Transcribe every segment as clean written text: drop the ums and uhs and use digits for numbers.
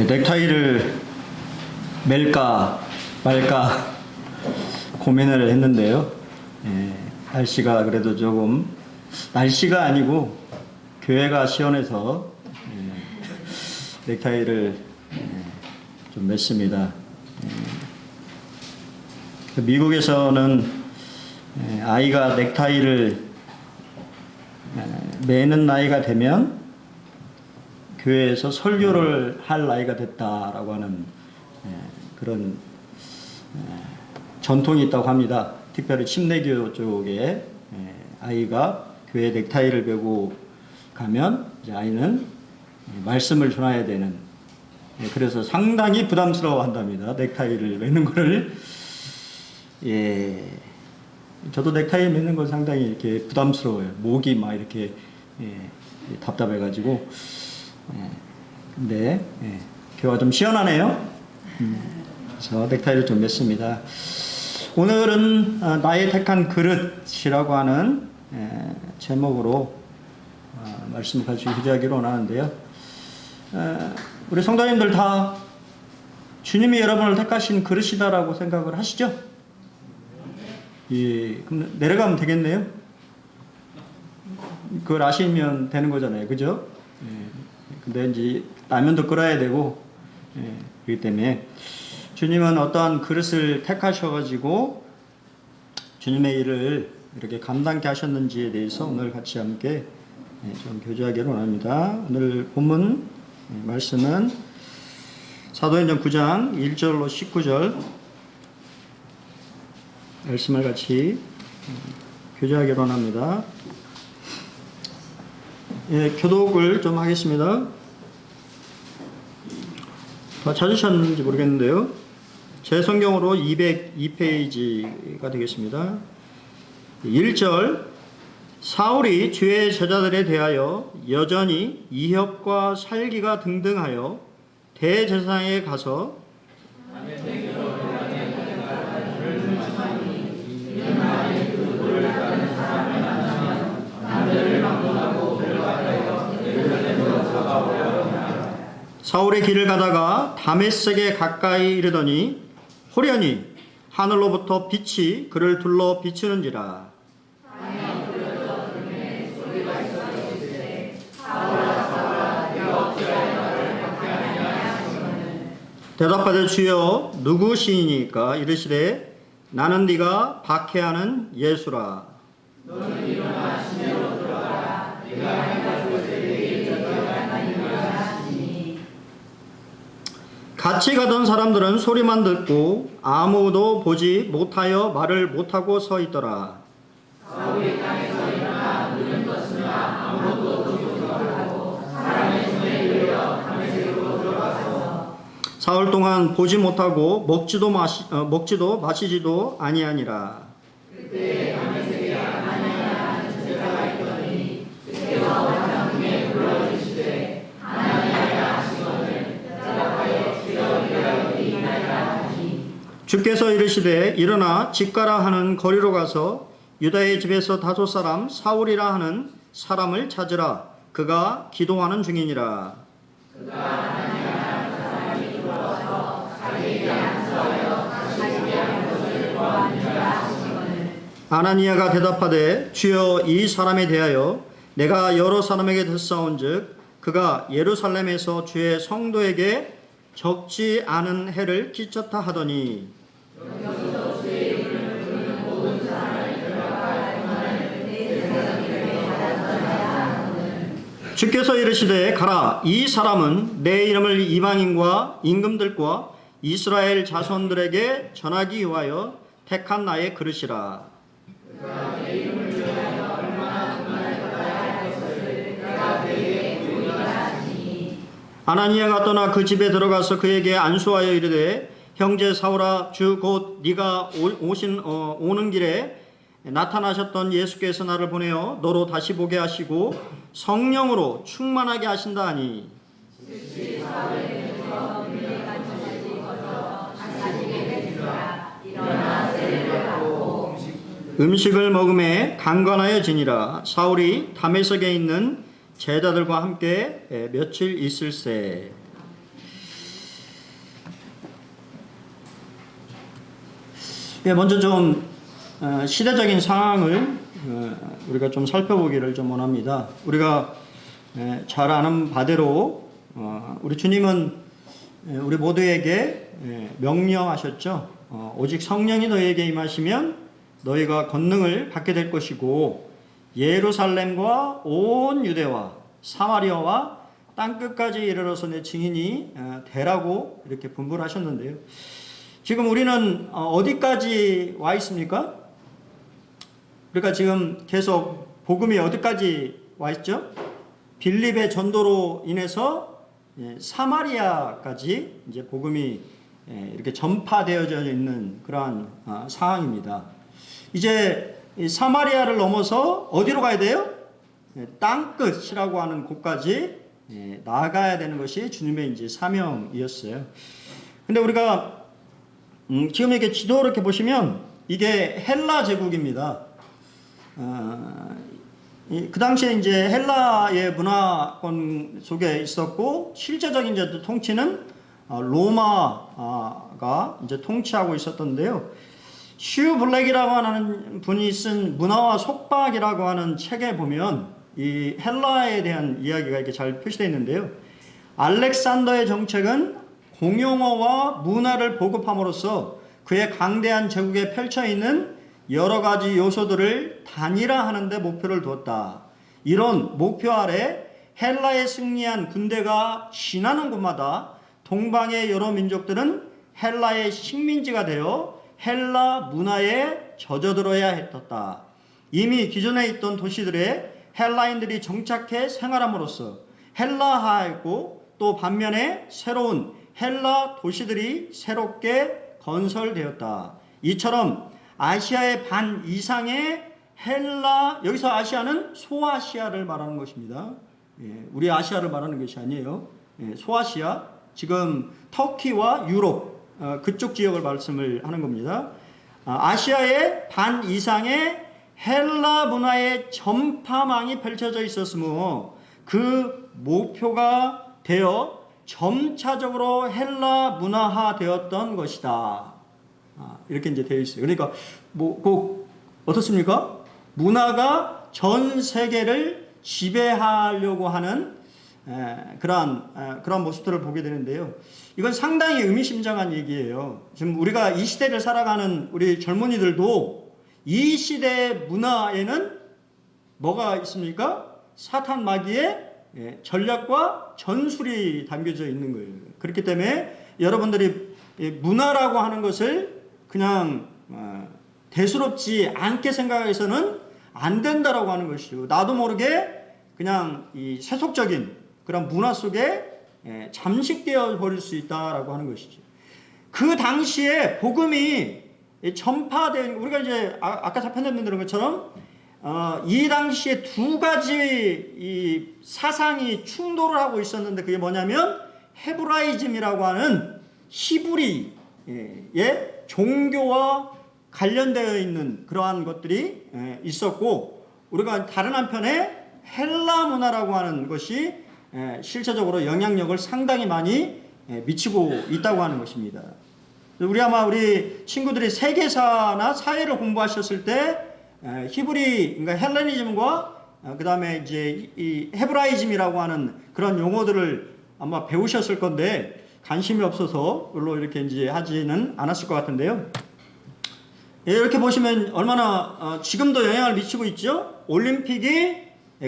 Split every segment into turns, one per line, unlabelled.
넥타이를 멜까 말까 고민을 했는데요. 날씨가 그래도 조금, 날씨가 아니고 교회가 시원해서 넥타이를 좀 맸습니다. 미국에서는 아이가 넥타이를 매는 나이가 되면 교회에서 설교를 할 나이가 됐다라고 하는 그런 전통이 있다고 합니다. 특별히 침례교 쪽에 아이가 교회 넥타이를 메고 가면 이제 아이는 말씀을 전해야 되는, 그래서 상당히 부담스러워 한답니다. 넥타이를 매는 거를. 저도 넥타이 매는 건 상당히 이렇게 부담스러워요. 목이 막 이렇게 답답해가지고. 근데 교회가 좀 시원하네요. 그래서 넥타이를 좀 맸습니다. 오늘은 나의 택한 그릇이라고 하는 제목으로 말씀을 같이 교제하기로 원하는데요. 우리 성도님들 다 주님이 여러분을 택하신 그릇이다라고 생각을 하시죠? 그럼 내려가면 되겠네요. 그걸 아시면 되는 거잖아요, 그죠? 근데 이제 라면도 끓여야 되고, 그렇기 때문에 주님은 어떠한 그릇을 택하셔가지고 주님의 일을 이렇게 감당케 하셨는지에 대해서 오늘 같이 함께 좀 교제하기를 원합니다. 오늘 본문 말씀은 사도행전 9장 1절로 19절 말씀을 같이 교제하기로 원합니다. 교독을 좀 하겠습니다. 다 찾으셨는지 모르겠는데요. 제 성경으로 202페이지가 되겠습니다. 1절, 사울이 주의 제자들에 대하여 여전히 이협과 살기가 등등하여 대제사장에 가서 사울의 길을 가다가 다메섹에 가까이 이르더니 호련히 하늘로부터 빛이 그를 둘러 비추는지라. 대답하되 주여 누구시니까? 이르시되 나는 네가 박해하는 예수라. 너는 일어나 시내로 들어가라. 네가 행할 곳에 내게 저기하나님이라. 같이 가던 사람들은 소리만 듣고 아무도 보지 못하여 말을 못하고 서 있더라. 사울이 땅에서 일어나 누른 것을 아무도 보지 못하고 사람의 손에 이르러 다메섹으로 들어가서 사흘 동안 보지 못하고 먹지도 마시지도 아니하니라. 그때 다메섹에 아나니아 제자가 있더니 주께서 환상중에 불러주시되 아나니아야 하시거늘 대답하여 주여 이르나이다 하니 주께서 이르시되 일어나 집 가라 하는 거리로 가서 유다의 집에서 다섯 사람 사울이라 하는 사람을 찾으라. 그가 기도하는 중이니라. 그가 아나니아 사람이 들어와서 자기에게 안수하여 다시 오게 한 것을 보았느니라 하시거늘 아나니아가 대답하되 주여 이 사람에 대하여 내가 여러 사람에게 듣사온즉 그가 예루살렘에서 주의 성도에게 적지 않은 해를 끼쳤다 하더니 여기서 주의 이름을 부르는 모든 사람을 들어갈 동안을 대제사장에게 받았어야 하거늘 주께서 이르시되 가라. 이 사람은 내 이름을 이방인과 임금들과 이스라엘 자손들에게 전하기 위하여 택한 나의 그릇이라. 그가 내 이름을 위하여 얼마나 고난을 받아야 할 것을 내가 그에게 보이하시니 아나니아가 떠나 그 집에 들어가서 그에게 안수하여 이르되 형제 사울아, 주 곧 네가 오는 길에 나타나셨던 예수께서 나를 보내어 너로 다시 보게 하시고 성령으로 충만하게 하신다 하니 음식을 먹음에 강건하여지니라. 사울이 다메섹에 있는 제자들과 함께 며칠 있을세. 예, 먼저 좀 시대적인 상황을 우리가 좀 살펴보기를 좀 원합니다. 우리가 잘 아는 바대로 우리 주님은 우리 모두에게 명령하셨죠. 오직 성령이 너희에게 임하시면 너희가 권능을 받게 될 것이고 예루살렘과 온 유대와 사마리아와 땅끝까지 이르러서 내 증인이 되라고 이렇게 분부를 하셨는데요. 지금 우리는 어디까지 와 있습니까? 그러니까 지금 계속 복음이 어디까지 와 있죠? 빌립의 전도로 인해서 사마리아까지 이제 복음이 이렇게 전파되어져 있는 그러한 상황입니다. 이제 사마리아를 넘어서 어디로 가야 돼요? 땅끝이라고 하는 곳까지 나아가야 되는 것이 주님의 이제 사명이었어요. 근데 우리가 지금 이렇게 지도를 이렇게 보시면 이게 헬라 제국입니다. 그 당시에 이제 헬라의 문화권 속에 있었고 실제적인 이제 통치는 로마가 이제 통치하고 있었던데요. 슈 블랙이라고 하는 분이 쓴 문화와 속박이라고 하는 책에 보면 이 헬라에 대한 이야기가 이렇게 잘 표시되어 있는데요. 알렉산더의 정책은 공용어와 문화를 보급함으로써 그의 강대한 제국에 펼쳐 있는 여러 가지 요소들을 단일화하는 데 목표를 두었다. 이런 목표 아래 헬라에 승리한 군대가 지나는 곳마다 동방의 여러 민족들은 헬라의 식민지가 되어 헬라 문화에 젖어들어야 했었다. 이미 기존에 있던 도시들에 헬라인들이 정착해 생활함으로써 헬라화했고 또 반면에 새로운 헬라 도시들이 새롭게 건설되었다. 이처럼 아시아의 반 이상의 헬라, 여기서 아시아는 소아시아를 말하는 것입니다. 우리 아시아를 말하는 것이 아니에요. 소아시아, 지금 터키와 유럽 그쪽 지역을 말씀을 하는 겁니다. 아시아의 반 이상의 헬라 문화의 전파망이 펼쳐져 있었으므로 그 목표가 되어 점차적으로 헬라 문화화 되었던 것이다. 이렇게 이제 되어 있어요. 그러니까 꼭 어떻습니까? 문화가 전 세계를 지배하려고 하는 그러한 모습들을 보게 되는데요. 이건 상당히 의미심장한 얘기예요. 지금 우리가 이 시대를 살아가는 우리 젊은이들도 이 시대의 문화에는 뭐가 있습니까? 사탄 마귀의 전략과 전술이 담겨져 있는 거예요. 그렇기 때문에 여러분들이 문화라고 하는 것을 그냥 대수롭지 않게 생각해서는 안 된다라고 하는 것이죠. 나도 모르게 그냥 이 세속적인 그런 문화 속에 잠식되어 버릴 수 있다라고 하는 것이죠. 그 당시에 복음이 전파된, 우리가 이제 아까 살펴냈는 것처럼 이 당시에 두 가지 이 사상이 충돌을 하고 있었는데 그게 뭐냐면 헤브라이즘이라고 하는 히브리의 종교와 관련되어 있는 그러한 것들이 있었고, 우리가 다른 한편에 헬라 문화라고 하는 것이 실제적으로 영향력을 상당히 많이 미치고 있다고 하는 것입니다. 우리 친구들이 세계사나 사회를 공부하셨을 때 히브리, 그러니까 헬레니즘과 그 다음에 이제 이 헤브라이즘이라고 하는 그런 용어들을 아마 배우셨을 건데 관심이 없어서 별로 이렇게 이제 하지는 않았을 것 같은데요. 이렇게 보시면 얼마나 지금도 영향을 미치고 있죠. 올림픽이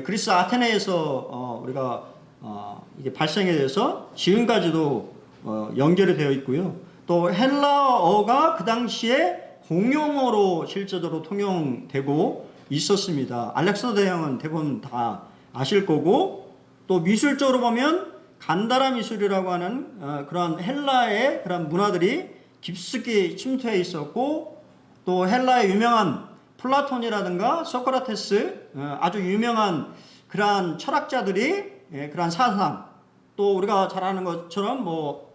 그리스 아테네에서 우리가 이게 발생에 대해서 지금까지도 연결이 되어 있고요. 또 헬라어가 그 당시에 공용어로 실제적으로 통용되고 있었습니다. 알렉산더 대왕은 대부분 다 아실 거고, 또 미술적으로 보면 간다라 미술이라고 하는 그런 헬라의 그런 문화들이 깊숙이 침투해 있었고, 또 헬라의 유명한 플라톤이라든가 소크라테스, 아주 유명한 그러한 철학자들이 그러한 사상, 또 우리가 잘 아는 것처럼 뭐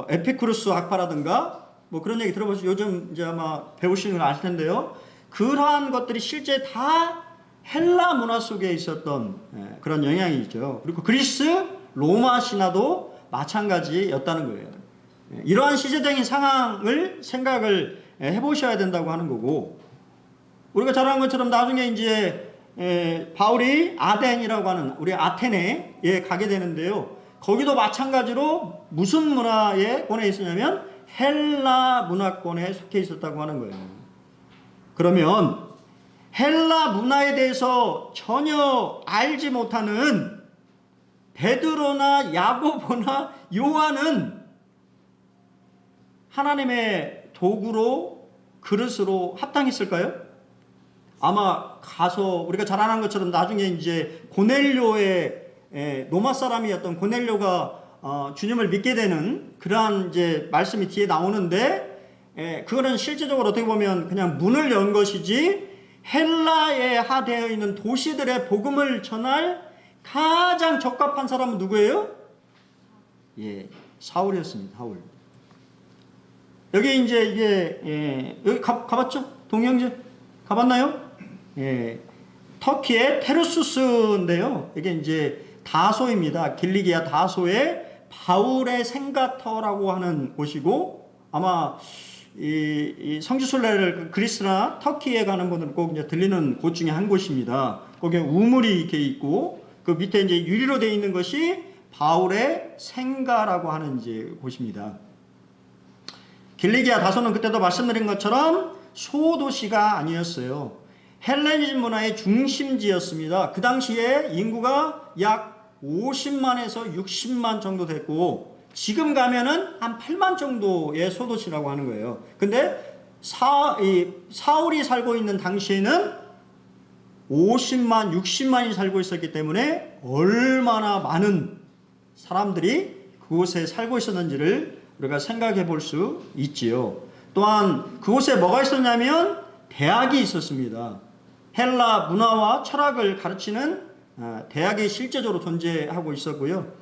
에피쿠루스 학파라든가 뭐 그런 얘기 들어보시죠. 요즘 이제 아마 배우시는 걸 아실 텐데요. 그러한 것들이 실제 다 헬라 문화 속에 있었던 그런 영향이죠. 그리고 그리스 로마 신화도 마찬가지였다는 거예요. 이러한 시대적인 상황을 생각을 해보셔야 된다고 하는 거고, 우리가 잘 아는 것처럼 나중에 이제 바울이 아덴이라고 하는 우리 아테네에 가게 되는데요. 거기도 마찬가지로 무슨 문화권에 있었냐면 헬라 문화권에 속해 있었다고 하는 거예요. 그러면 헬라 문화에 대해서 전혀 알지 못하는 베드로나 야고보나 요한은 하나님의 도구로, 그릇으로 합당했을까요? 아마 가서 우리가 잘 아는 것처럼 나중에 이제 고넬료의 로마 사람이었던 고넬료가 주님을 믿게 되는 그러한 이제 말씀이 뒤에 나오는데, 그거는 실제적으로 어떻게 보면 그냥 문을 연 것이지, 헬라에 하되어 있는 도시들의 복음을 전할 가장 적합한 사람은 누구예요? 사울이었습니다. 사울. 여기 이제 이게 여기 가봤죠? 동영제 가봤나요? 터키의 테르수스인데요. 이게 이제 다소입니다. 길리기아 다소의 바울의 생가터라고 하는 곳이고, 아마 이 성지순례를 그리스나 터키에 가는 분들은 꼭 이제 들리는 곳 중에 한 곳입니다. 거기에 우물이 이렇게 있고, 그 밑에 이제 유리로 되어 있는 것이 바울의 생가라고 하는 이제 곳입니다. 길리기아 다소는 그때도 말씀드린 것처럼 소도시가 아니었어요. 헬레니즘 문화의 중심지였습니다. 그 당시에 인구가 약 50만에서 60만 정도 됐고, 지금 가면은 한 8만 정도의 소도시라고 하는 거예요. 근데 사울이 살고 있는 당시에는 50만, 60만이 살고 있었기 때문에 얼마나 많은 사람들이 그곳에 살고 있었는지를 우리가 생각해 볼 수 있지요. 또한 그곳에 뭐가 있었냐면 대학이 있었습니다. 헬라 문화와 철학을 가르치는 대학이 실제적으로 존재하고 있었고요.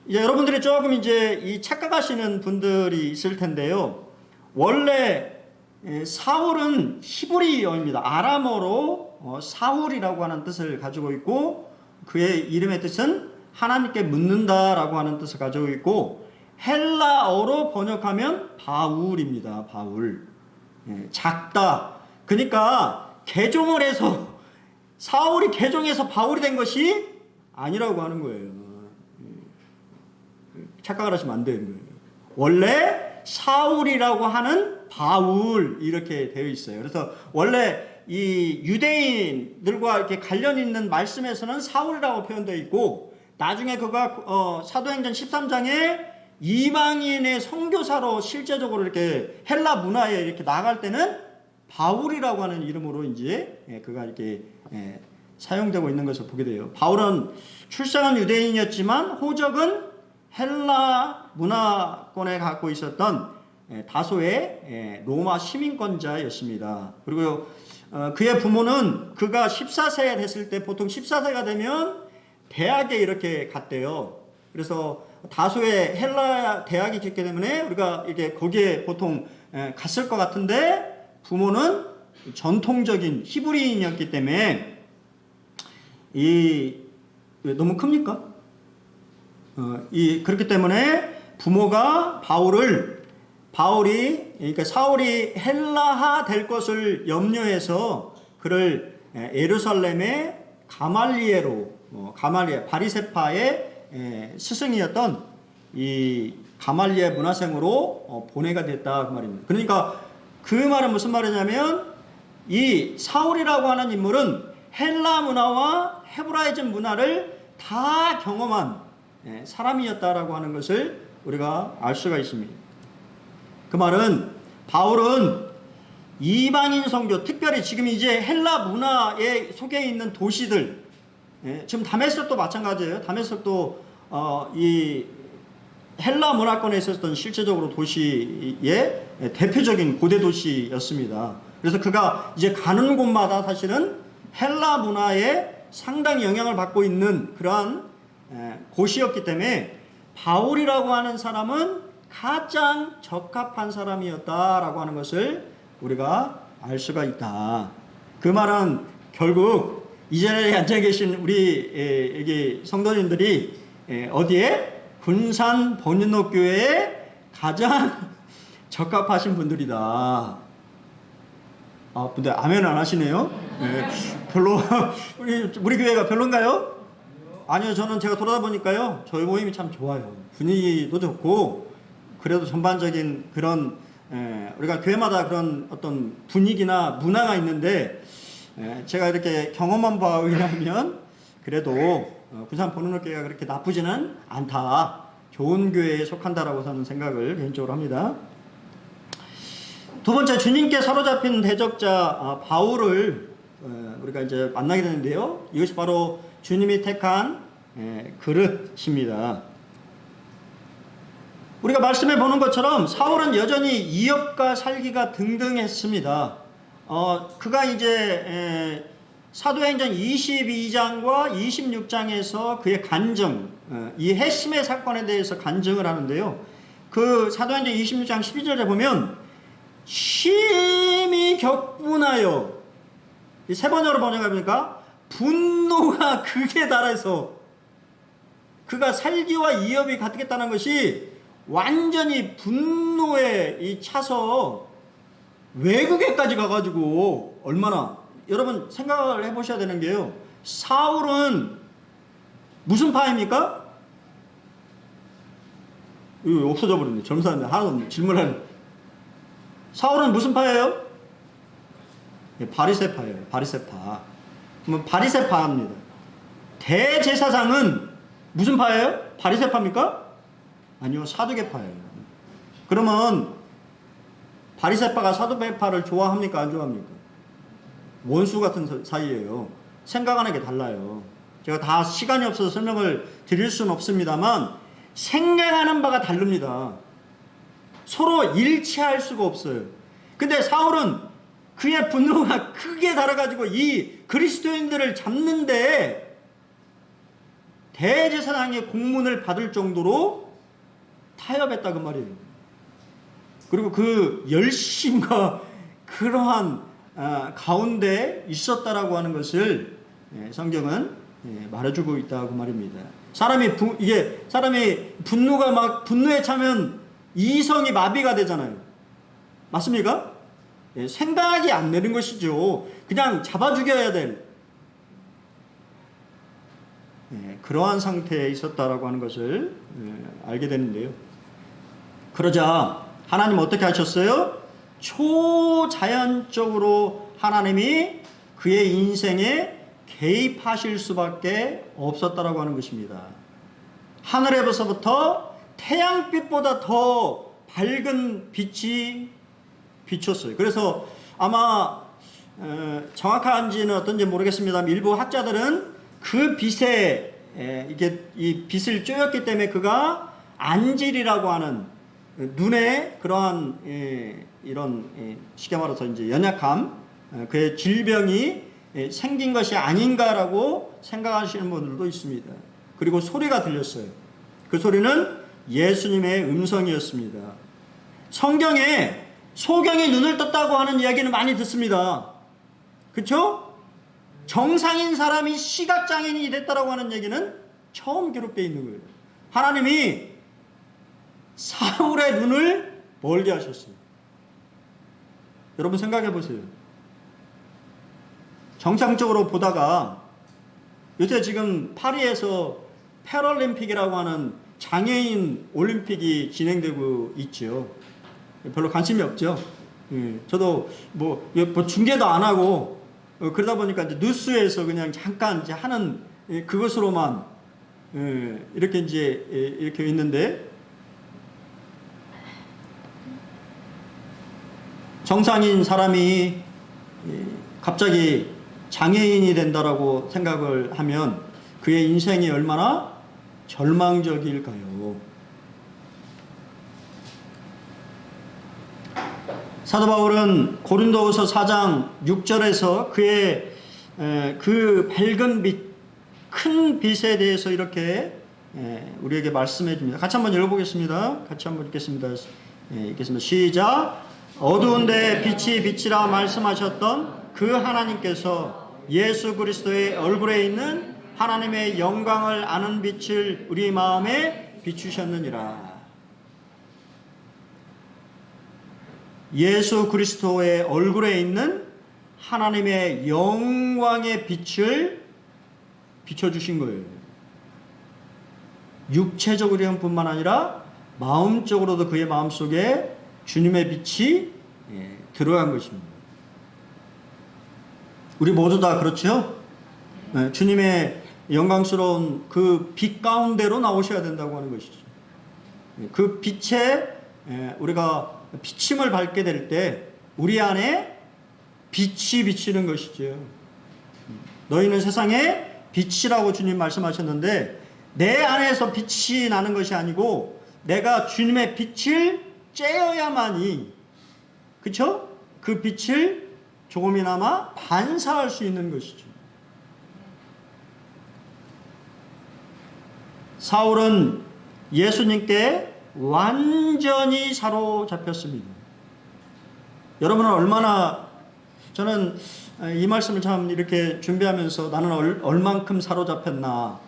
이제 여러분들이 조금 이제 이 착각하시는 분들이 있을 텐데요. 원래 사울은 히브리어입니다. 아람어로 사울이라고 하는 뜻을 가지고 있고, 그의 이름의 뜻은 하나님께 묻는다라고 하는 뜻을 가지고 있고, 헬라어로 번역하면 바울입니다. 바울. 작다. 그러니까 개종을 해서, 사울이 개종해서 바울이 된 것이 아니라고 하는 거예요. 착각을 하시면 안 되는 거예요. 원래 사울이라고 하는 바울 이렇게 되어 있어요. 그래서 원래 이 유대인들과 이렇게 관련 있는 말씀에서는 사울이라고 표현되어 있고, 나중에 그가 사도행전 13장에 이방인의 선교사로 실제적으로 이렇게 헬라 문화에 이렇게 나갈 때는 바울이라고 하는 이름으로 이제 그가 이렇게 사용되고 있는 것을 보게 돼요. 바울은 출생은 유대인이었지만 호적은 헬라 문화권에 갖고 있었던 다소의 로마 시민권자였습니다. 그리고 그의 부모는 그가 14세가 됐을 때, 보통 14세가 되면 대학에 이렇게 갔대요. 그래서 다소의 헬라 대학이 있기 때문에 우리가 이게 거기에 보통 갔을 것 같은데, 부모는 전통적인 히브리인이었기 때문에 너무 큽니까? 그렇기 때문에 부모가 그러니까 사울이 헬라화 될 것을 염려해서 그를 예루살렘의 바리새파의 스승이었던 이 가말리엘 문화생으로 보내가 됐다 그 말입니다. 그러니까 그 말은 무슨 말이냐면, 이 사울이라고 하는 인물은 헬라 문화와 헤브라이즘 문화를 다 경험한 사람이었다라고 하는 것을 우리가 알 수가 있습니다. 그 말은 바울은 이방인 선교, 특별히 지금 이제 헬라 문화에 속해 있는 도시들, 지금 다메섹도 마찬가지예요. 다메섹도 이 헬라 문화권에 있었던 실제적으로 도시의 대표적인 고대 도시였습니다. 그래서 그가 이제 가는 곳마다 사실은 헬라 문화에 상당히 영향을 받고 있는 그러한 곳이었기 때문에 바울이라고 하는 사람은 가장 적합한 사람이었다라고 하는 것을 우리가 알 수가 있다. 그 말은 결국 이 자리에 앉아 계신 우리 여기 성도님들이 어디에? 군산 본인옥교회에 가장 적합하신 분들이다. 근데 아멘 안 하시네요. 네, 별로 우리 교회가 별론가요? 아니요, 저는 제가 돌아다 보니까요, 저희 모임이 참 좋아요. 분위기도 좋고, 그래도 전반적인 그런 우리가 교회마다 그런 어떤 분위기나 문화가 있는데, 제가 이렇게 경험한 바에 의하면 그래도 군산 보는교회가 그렇게 나쁘지는 않다, 좋은 교회에 속한다라고 저는 생각을 개인적으로 합니다. 두 번째, 주님께 사로잡힌 대적자 바울을 우리가 이제 만나게 되는데요. 이것이 바로 주님이 택한 그릇입니다. 우리가 말씀해 보는 것처럼 사울은 여전히 이업과 살기가 등등했습니다. 그가 이제 사도행전 22장과 26장에서 그의 간증, 이 핵심의 사건에 대해서 간증을 하는데요. 그 사도행전 26장 12절에 보면 심히 격분하여, 세 번역으로 번역해보니까 분노가 극에 달해서 그가 살기와 이업이 같겠다는 것이 완전히 분노에 차서 외국에까지 가가지고 얼마나, 여러분 생각을 해보셔야 되는 게요, 사울은 무슨 파입니까? 이거 없어져 버렸네. 젊은 사람들 하나도 없네. 질문하는. 사울은 무슨 파예요? 바리새파예요. 바리새파. 그러면 바리새파입니다. 대제사장은 무슨 파예요? 바리새파입니까? 아니요, 사두개파예요. 그러면 바리새파가 사두개파를 좋아합니까? 안 좋아합니까? 원수 같은 사이예요. 생각하는 게 달라요. 제가 다 시간이 없어서 설명을 드릴 수는 없습니다만 생각하는 바가 다릅니다. 서로 일치할 수가 없어요. 근데 사울은 그의 분노가 크게 달아가지고 이 그리스도인들을 잡는데 대제사장의 공문을 받을 정도로 타협했다 그 말이에요. 그리고 그 열심과 그러한 가운데 있었다라고 하는 것을 성경은 말해주고 있다고 말입니다. 사람이 분노가 막 분노에 차면 이성이 마비가 되잖아요. 맞습니까? 생각이 안 되는 것이죠. 그냥 잡아 죽여야 될 그러한 상태에 있었다라고 하는 것을 알게 되는데요. 그러자 하나님 어떻게 하셨어요? 초자연적으로 하나님이 그의 인생에 개입하실 수밖에 없었다라고 하는 것입니다. 하늘에서부터 태양빛보다 더 밝은 빛이 비쳤어요. 그래서 아마 정확한지는 어떤지 모르겠습니다만 일부 학자들은 그 빛에 이게 이 빛을 쬐었기 때문에 그가 안질이라고 하는 눈에 그러한 이런 쉽게 말해서 이제 연약함, 그의 질병이 생긴 것이 아닌가라고 생각하시는 분들도 있습니다. 그리고 소리가 들렸어요. 그 소리는 예수님의 음성이었습니다. 성경에 소경이 눈을 떴다고 하는 이야기는 많이 듣습니다. 그렇죠? 정상인 사람이 시각장애인이 됐다고 하는 얘기는 처음 기록되어 있는 거예요. 하나님이 사울의 눈을 멀게 하셨어요. 여러분 생각해 보세요. 정상적으로 보다가 요새 지금 파리에서 패럴림픽이라고 하는 장애인 올림픽이 진행되고 있죠. 별로 관심이 없죠. 저도 뭐 중계도 안 하고 그러다 보니까 이제 뉴스에서 그냥 잠깐 이제 하는 그것으로만 이렇게 이제 이렇게 있는데, 정상인 사람이 갑자기 장애인이 된다라고 생각을 하면 그의 인생이 얼마나 절망적일까요? 사도 바울은 고린도후서 4장 6절에서 그의 그 밝은 빛, 큰 빛에 대해서 이렇게 우리에게 말씀해 줍니다. 같이 한번 읽어보겠습니다. 같이 한번 읽겠습니다. 읽겠습니다. 시작. 어두운데 빛이 빛이라 말씀하셨던 그 하나님께서 예수 그리스도의 얼굴에 있는 하나님의 영광을 아는 빛을 우리 마음에 비추셨느니라. 예수 그리스도의 얼굴에 있는 하나님의 영광의 빛을 비춰주신 거예요. 육체적으로 뿐만 아니라 마음적으로도 그의 마음속에 주님의 빛이 들어간 것입니다. 우리 모두 다 그렇죠? 주님의 영광스러운 그 빛 가운데로 나오셔야 된다고 하는 것이죠. 그 빛에 우리가 비침을 받게 될 때 우리 안에 빛이 비치는 것이죠. 너희는 세상의 빛이라고 주님 말씀하셨는데 내 안에서 빛이 나는 것이 아니고 내가 주님의 빛을 쬐어야만이, 그쵸? 그 빛을 조금이나마 반사할 수 있는 것이죠. 사울은 예수님께 완전히 사로잡혔습니다. 여러분은 얼마나, 저는 이 말씀을 참 이렇게 준비하면서 나는 얼만큼 사로잡혔나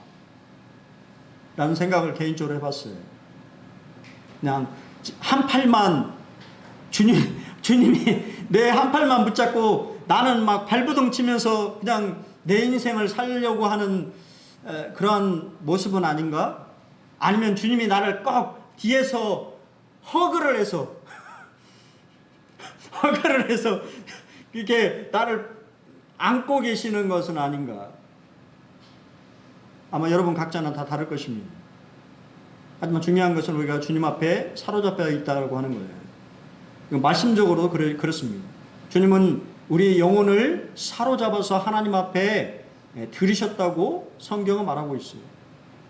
라는 생각을 개인적으로 해봤어요. 그냥 한 팔만, 주님이 내 한 팔만 붙잡고 나는 막 발버둥 치면서 그냥 내 인생을 살려고 하는 그러한 모습은 아닌가? 아니면 주님이 나를 꼭 뒤에서 허그를 해서 이렇게 나를 안고 계시는 것은 아닌가? 아마 여러분 각자는 다 다를 것입니다. 하지만 중요한 것은 우리가 주님 앞에 사로잡혀 있다고 하는 거예요. 말씀적으로 그렇습니다. 주님은 우리의 영혼을 사로잡아서 하나님 앞에 들이셨다고 성경은 말하고 있어요.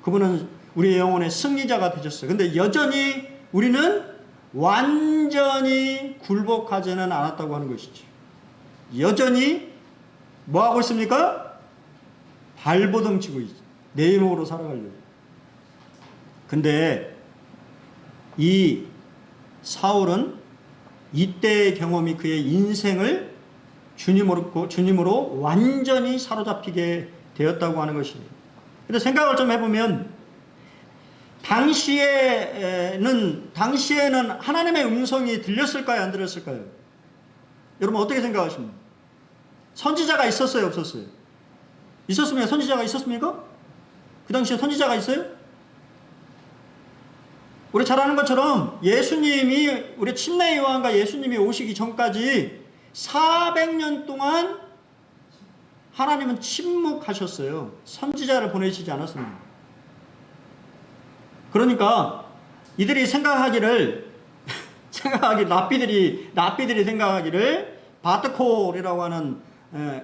그분은 우리의 영혼의 승리자가 되셨어요. 근데 여전히 우리는 완전히 굴복하지는 않았다고 하는 것이죠. 여전히 뭐 하고 있습니까? 발버둥 치고 있죠. 내 이름으로 살아가려고. 근데 이 사울은 이때의 경험이 그의 인생을 주님으로 완전히 사로잡히게 되었다고 하는 것입니다. 근데 생각을 좀 해보면 당시에는 하나님의 음성이 들렸을까요? 안 들렸을까요? 여러분 어떻게 생각하십니까? 선지자가 있었어요? 없었어요? 있었으면 선지자가 있었습니까? 그 당시에 선지자가 있어요? 우리 잘 아는 것처럼 예수님이, 우리 침례 요한과 예수님이 오시기 전까지 400년 동안 하나님은 침묵하셨어요. 선지자를 보내시지 않았습니다. 그러니까 이들이 랍비들이 생각하기를 바트콜이라고 하는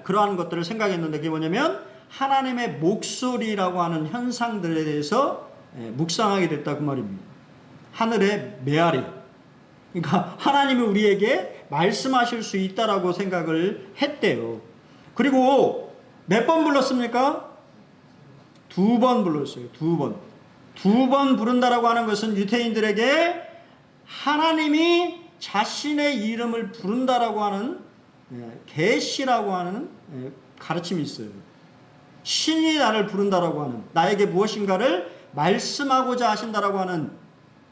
그러한 것들을 생각했는데 그게 뭐냐면 하나님의 목소리라고 하는 현상들에 대해서 묵상하게 됐다 그 말입니다. 하늘의 메아리, 그러니까 하나님이 우리에게 말씀하실 수 있다라고 생각을 했대요. 그리고 몇 번 불렀습니까? 2번 불렀어요. 2번. 2번 부른다라고 하는 것은 유대인들에게 하나님이 자신의 이름을 부른다라고 하는 계시라고 하는 가르침이 있어요. 신이 나를 부른다라고 하는, 나에게 무엇인가를 말씀하고자 하신다라고 하는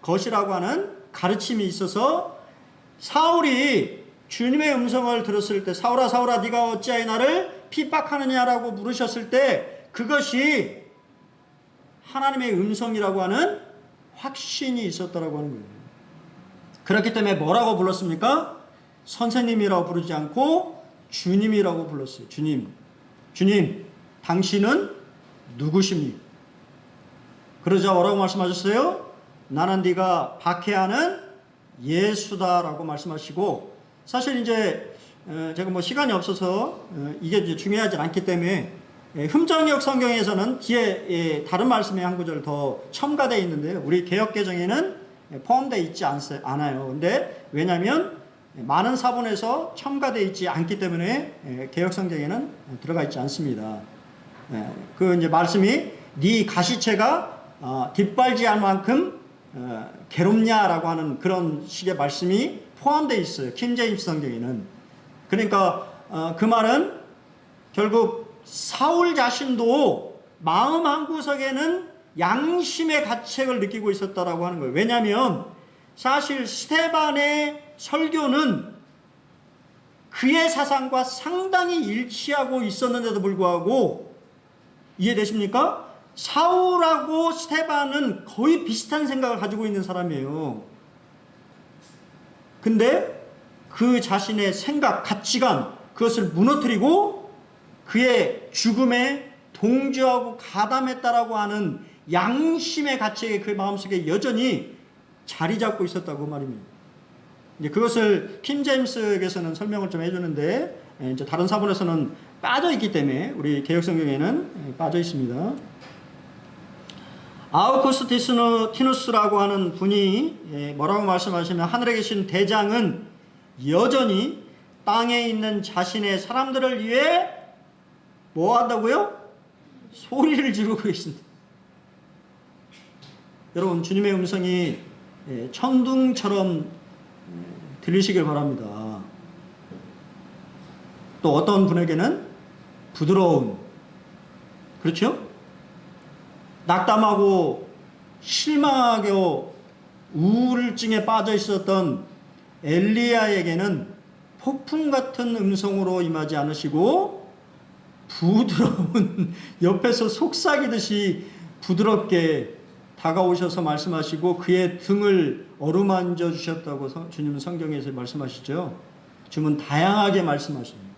것이라고 하는 가르침이 있어서 사울이 주님의 음성을 들었을 때 사울아 사울아 네가 어찌하여 나를 핍박하느냐라고 물으셨을 때 그것이 하나님의 음성이라고 하는 확신이 있었다라고 하는 거예요. 그렇기 때문에 뭐라고 불렀습니까? 선생님이라고 부르지 않고 주님이라고 불렀어요. 주님 당신은 누구십니까? 그러자 뭐라고 말씀하셨어요? 나는 네가 박해하는 예수다라고 말씀하시고, 사실 이제 제가 뭐 시간이 없어서 이게 이제 중요하지 않기 때문에 흠정역 성경에서는 뒤에 다른 말씀이 한 구절 더 첨가되어 있는데요. 우리 개역개정에는 포함되어 있지 않아요. 근데 왜냐하면 많은 사본에서 첨가되어 있지 않기 때문에 개역 성경에는 들어가 있지 않습니다. 그 이제 말씀이 네 가시체가 뒷발지할 만큼 괴롭냐라고 하는 그런 식의 말씀이 포함되어 있어요. 킹제임스 성경에는. 그러니까 그 말은 결국 사울 자신도 마음 한구석에는 양심의 가책을 느끼고 있었다라고 하는 거예요. 왜냐하면 사실 스데반의 설교는 그의 사상과 상당히 일치하고 있었는데도 불구하고, 이해되십니까? 사울하고 스데반은 거의 비슷한 생각을 가지고 있는 사람이에요. 근데 그 자신의 생각, 가치관, 그것을 무너뜨리고 그의 죽음에 동조하고 가담했다라고 하는 양심의 가치가 그 마음속에 여전히 자리 잡고 있었다고 말입니다. 이제 그것을 킹 제임스에서는 설명을 좀 해주는데, 이제 다른 사본에서는 빠져 있기 때문에 우리 개역성경에는 빠져 있습니다. 아우구스티누스라고 하는 분이 뭐라고 말씀하시면, 하늘에 계신 대장은 여전히 땅에 있는 자신의 사람들을 위해 뭐 한다고요? 소리를 지르고 계신다. 여러분, 주님의 음성이 천둥처럼 들리시길 바랍니다. 또 어떤 분에게는 부드러운, 그렇죠? 낙담하고 실망하고 우울증에 빠져 있었던 엘리야에게는 폭풍 같은 음성으로 임하지 않으시고 부드러운, 옆에서 속삭이듯이 부드럽게 다가오셔서 말씀하시고 그의 등을 어루만져 주셨다고 주님은 성경에서 말씀하시죠. 주님은 다양하게 말씀하십니다.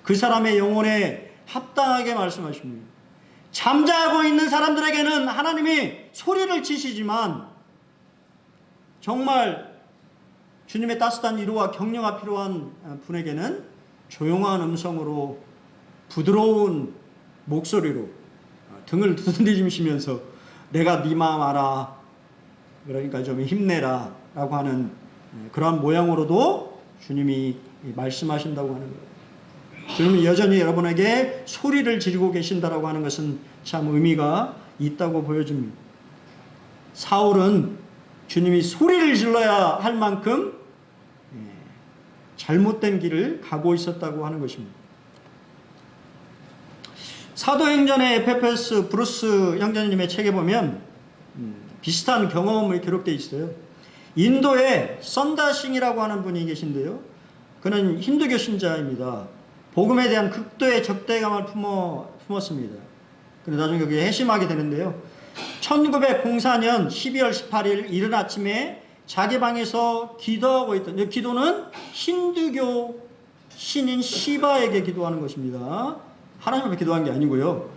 그 사람의 영혼에 합당하게 말씀하십니다. 잠자고 있는 사람들에게는 하나님이 소리를 치시지만, 정말 주님의 따뜻한 위로와 격려가 필요한 분에게는 조용한 음성으로 부드러운 목소리로 등을 두드리시면서 내가 네 마음 알아, 그러니까 좀 힘내라 라고 하는 그러한 모양으로도 주님이 말씀하신다고 하는 거예요. 주님은 여전히 여러분에게 소리를 지르고 계신다라고 하는 것은 참 의미가 있다고 보여줍니다. 사울은 주님이 소리를 질러야 할 만큼 잘못된 길을 가고 있었다고 하는 것입니다. 사도행전의 에페소스 브루스 형제님의 책에 보면 비슷한 경험이 기록되어 있어요. 인도에 썬다싱이라고 하는 분이 계신데요. 그는 힌두교 신자입니다. 복음에 대한 극도의 적대감을 품었습니다. 그래서 나중에 그게 회심하게 되는데요. 1904년 12월 18일 이른 아침에 자기 방에서 기도하고 있던, 기도는 힌두교 신인 시바에게 기도하는 것입니다. 하나님 앞에 기도한 게 아니고요.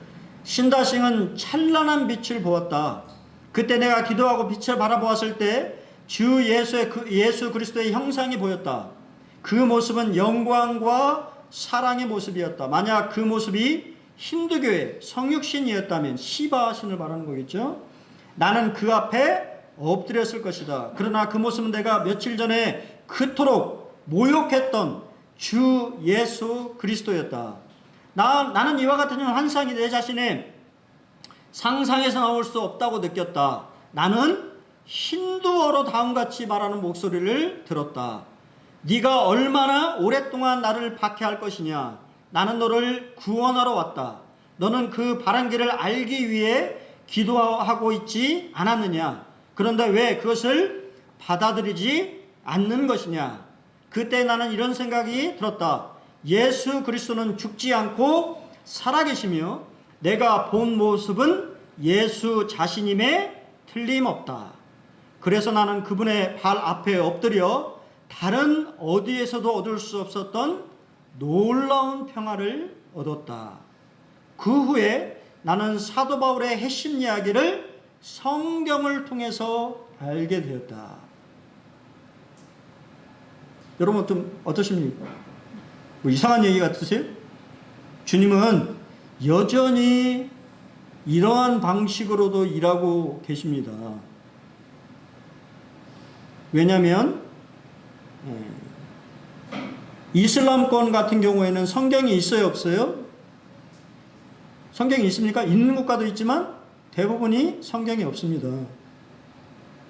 신다싱은 찬란한 빛을 보았다. 그때 내가 기도하고 빛을 바라보았을 때 주 예수 그리스도의 형상이 보였다. 그 모습은 영광과 사랑의 모습이었다. 만약 그 모습이 힌두교의 성육신이었다면 시바 신을 말하는 거겠죠. 나는 그 앞에 엎드렸을 것이다. 그러나 그 모습은 내가 며칠 전에 그토록 모욕했던 주 예수 그리스도였다. 나는 이와 같은 환상이 내 자신의 상상에서 나올 수 없다고 느꼈다. 나는 힌두어로 다음같이 말하는 목소리를 들었다. 네가 얼마나 오랫동안 나를 박해할 것이냐. 나는 너를 구원하러 왔다. 너는 그 바른 길을 알기 위해 기도하고 있지 않았느냐. 그런데 왜 그것을 받아들이지 않는 것이냐. 그때 나는 이런 생각이 들었다. 예수 그리스도는 죽지 않고 살아계시며 내가 본 모습은 예수 자신임에 틀림없다. 그래서 나는 그분의 발 앞에 엎드려 다른 어디에서도 얻을 수 없었던 놀라운 평화를 얻었다. 그 후에 나는 사도 바울의 핵심 이야기를 성경을 통해서 알게 되었다. 여러분 좀 어떠십니까? 뭐 이상한 얘기 같으세요? 주님은 여전히 이러한 방식으로도 일하고 계십니다. 왜냐하면 이슬람권 같은 경우에는 성경이 있어요, 없어요? 성경이 있습니까? 있는 국가도 있지만 대부분이 성경이 없습니다.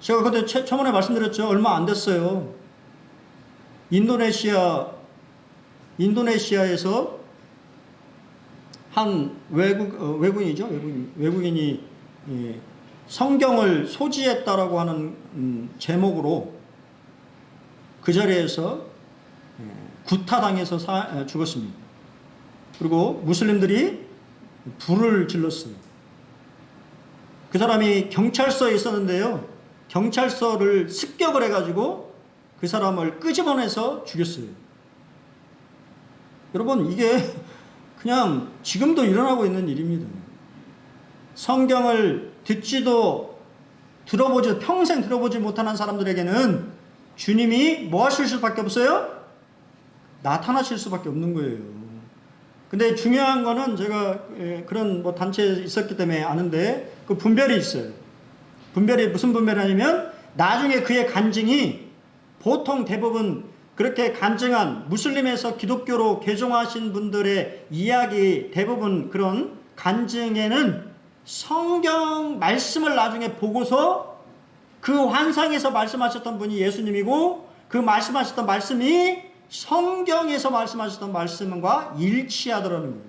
제가 그때 처음에 말씀드렸죠. 얼마 안 됐어요. 인도네시아에서 한 외국인이 성경을 소지했다라고 하는 제목으로 그 자리에서 구타당해서 죽었습니다. 그리고 무슬림들이 불을 질렀어요. 그 사람이 경찰서에 있었는데요. 경찰서를 습격을 해가지고 그 사람을 끄집어내서 죽였어요. 여러분, 이게 그냥 지금도 일어나고 있는 일입니다. 성경을 평생 들어보지 못하는 사람들에게는 주님이 뭐 하실 수밖에 없어요? 나타나실 수밖에 없는 거예요. 근데 중요한 거는 제가 그런 뭐 단체에 있었기 때문에 아는데 그 분별이 있어요. 분별이 무슨 분별이냐면 나중에 그의 간증이 보통 대부분 그렇게 간증한 무슬림에서 기독교로 개종하신 분들의 이야기 대부분 그런 간증에는 성경 말씀을 나중에 보고서 그 환상에서 말씀하셨던 분이 예수님이고 그 말씀하셨던 말씀이 성경에서 말씀하셨던 말씀과 일치하더라는 거예요.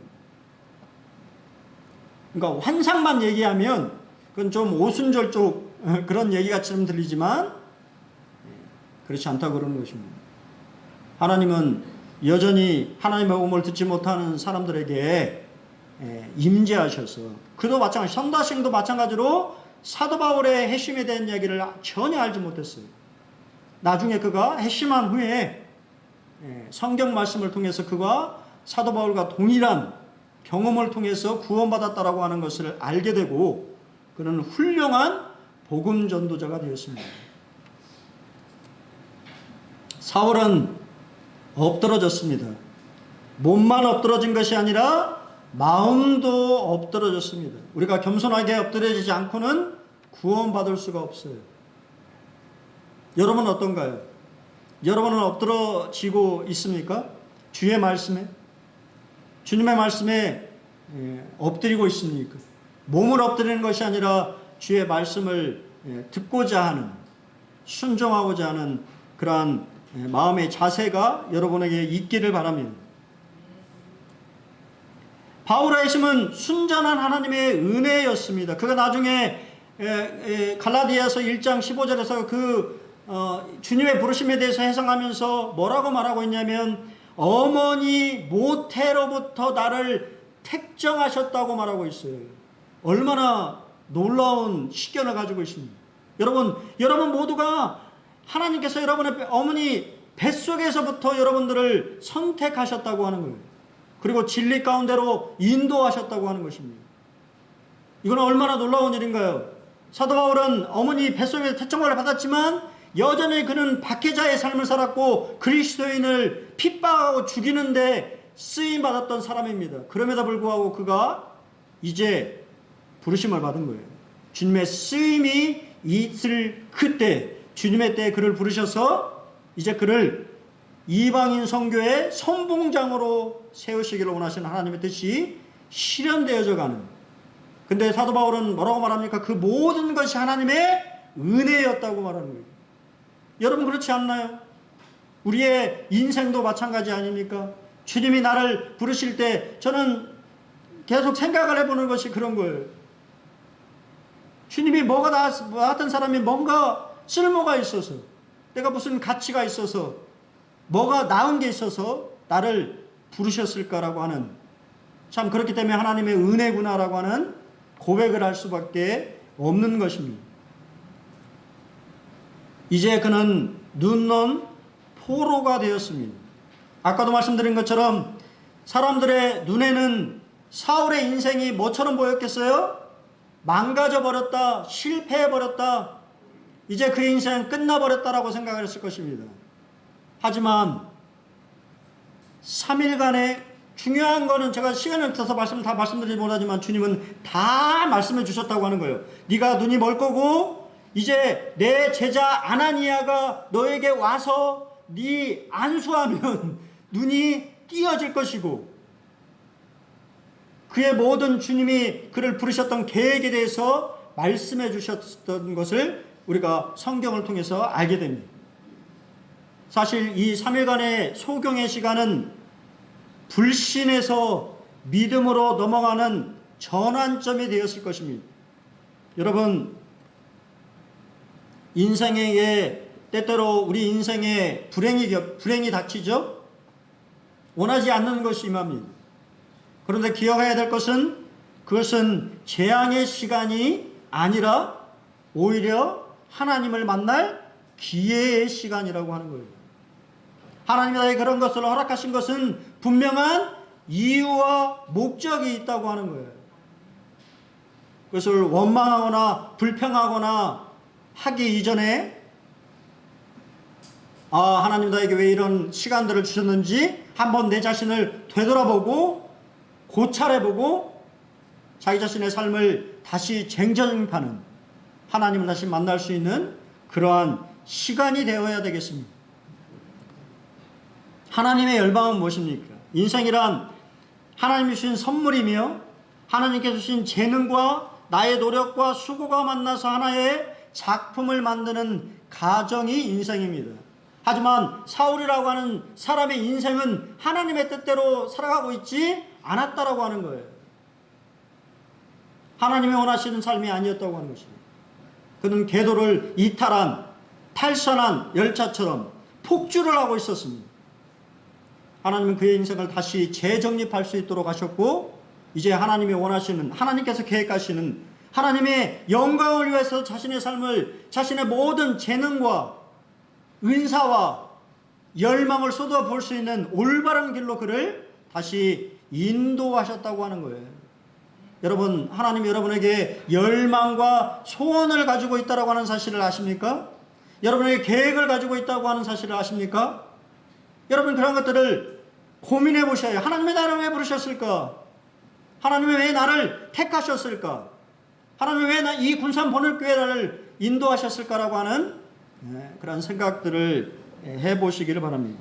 그러니까 환상만 얘기하면 그건 좀 오순절쪽 그런 얘기같이 들리지만 그렇지 않다고 그러는 것입니다. 하나님은 여전히 하나님의 음을 듣지 못하는 사람들에게 임재하셔서 그도 마찬가지 성다생도 마찬가지로 사도 바울의 회심에 대한 이야기를 전혀 알지 못했어요. 나중에 그가 회심한 후에 성경 말씀을 통해서 그가 사도 바울과 동일한 경험을 통해서 구원받았다라고 하는 것을 알게 되고 그는 훌륭한 복음 전도자가 되었습니다. 사울은 엎드러졌습니다. 몸만 엎드러진 것이 아니라 마음도 엎드러졌습니다. 우리가 겸손하게 엎드려지지 않고는 구원받을 수가 없어요. 여러분은 어떤가요? 여러분은 엎드러지고 있습니까? 주의 말씀에? 주님의 말씀에 엎드리고 있습니까? 몸을 엎드리는 것이 아니라 주의 말씀을 듣고자 하는, 순종하고자 하는 그러한 마음의 자세가 여러분에게 있기를 바랍니다. 바울의 회심은 순전한 하나님의 은혜였습니다. 그가 나중에 갈라디아서 1장 15절에서 주님의 부르심에 대해서 해석하면서 뭐라고 말하고 있냐면 어머니 모태로부터 나를 택정하셨다고 말하고 있어요. 얼마나 놀라운 식견을 가지고 있습니다. 여러분 모두가 하나님께서 여러분의 어머니 뱃속에서부터 여러분들을 선택하셨다고 하는 거예요. 그리고 진리 가운데로 인도하셨다고 하는 것입니다. 이건 얼마나 놀라운 일인가요? 사도 바울은 어머니 뱃속에서 택정을 받았지만 여전히 그는 박해자의 삶을 살았고 그리스도인을 핍박하고 죽이는데 쓰임받았던 사람입니다. 그럼에도 불구하고 그가 이제 부르심을 받은 거예요. 주님의 쓰임이 있을 그때 주님의 때에 그를 부르셔서 이제 그를 이방인 선교의 선봉장으로 세우시기를 원하시는 하나님의 뜻이 실현되어져 가는. 근데 사도 바울은 뭐라고 말합니까? 그 모든 것이 하나님의 은혜였다고 말하는 거예요. 여러분 그렇지 않나요? 우리의 인생도 마찬가지 아닙니까? 주님이 나를 부르실 때 저는 계속 생각을 해보는 것이 그런 거예요. 주님이 나왔던 사람이 뭔가 쓸모가 있어서, 내가 무슨 가치가 있어서, 뭐가 나은 게 있어서 나를 부르셨을까라고 하는, 참 그렇기 때문에 하나님의 은혜구나라고 하는 고백을 할 수밖에 없는 것입니다. 이제 그는 눈먼 포로가 되었습니다. 아까도 말씀드린 것처럼 사람들의 눈에는 사울의 인생이 뭐처럼 보였겠어요? 망가져 버렸다, 실패해 버렸다, 이제 그 인생 끝나버렸다라고 생각을 했을 것입니다. 하지만 3일간의 중요한 거는 제가 시간이 없어서 다 말씀드리지 못하지만 주님은 다 말씀해 주셨다고 하는 거예요. 네가 눈이 멀 거고 이제 내 제자 아나니아가 너에게 와서 네 안수하면 눈이 띄어질 것이고, 그의 모든 주님이 그를 부르셨던 계획에 대해서 말씀해 주셨던 것을 우리가 성경을 통해서 알게 됩니다. 사실 이 3일간의 소경의 시간은 불신에서 믿음으로 넘어가는 전환점이 되었을 것입니다. 여러분, 인생에 때때로 우리 인생에 불행이 닥치죠? 원하지 않는 것이 임합니다. 그런데 기억해야 될 것은 그것은 재앙의 시간이 아니라 오히려 하나님을 만날 기회의 시간이라고 하는 거예요. 하나님이 나에게 그런 것을 허락하신 것은 분명한 이유와 목적이 있다고 하는 거예요. 그것을 원망하거나 불평하거나 하기 이전에 하나님 나에게 왜 이런 시간들을 주셨는지 한번 내 자신을 되돌아보고 고찰해보고 자기 자신의 삶을 다시 재정립하는, 하나님을 다시 만날 수 있는 그러한 시간이 되어야 되겠습니다. 하나님의 열방은 무엇입니까? 인생이란 하나님이 주신 선물이며 하나님께서 주신 재능과 나의 노력과 수고가 만나서 하나의 작품을 만드는 가정이 인생입니다. 하지만 사울이라고 하는 사람의 인생은 하나님의 뜻대로 살아가고 있지 않았다라고 하는 거예요. 하나님이 원하시는 삶이 아니었다고 하는 것입니다. 그는 궤도를 이탈한 탈선한 열차처럼 폭주를 하고 있었습니다. 하나님은 그의 인생을 다시 재정립할 수 있도록 하셨고, 이제 하나님이 원하시는, 하나님께서 계획하시는 하나님의 영광을 위해서 자신의 삶을, 자신의 모든 재능과 은사와 열망을 쏟아 부을 수 있는 올바른 길로 그를 다시 인도하셨다고 하는 거예요. 여러분, 하나님이 여러분에게 열망과 소원을 가지고 있다고 하는 사실을 아십니까? 여러분에게 계획을 가지고 있다고 하는 사실을 아십니까? 여러분, 그런 것들을 고민해 보셔야 해요. 하나님이 나를 왜 부르셨을까? 하나님이 왜 나를 택하셨을까? 하나님이 왜 이 군산 번울교회를 인도하셨을까라고 하는 그런 생각들을 해보시기를 바랍니다.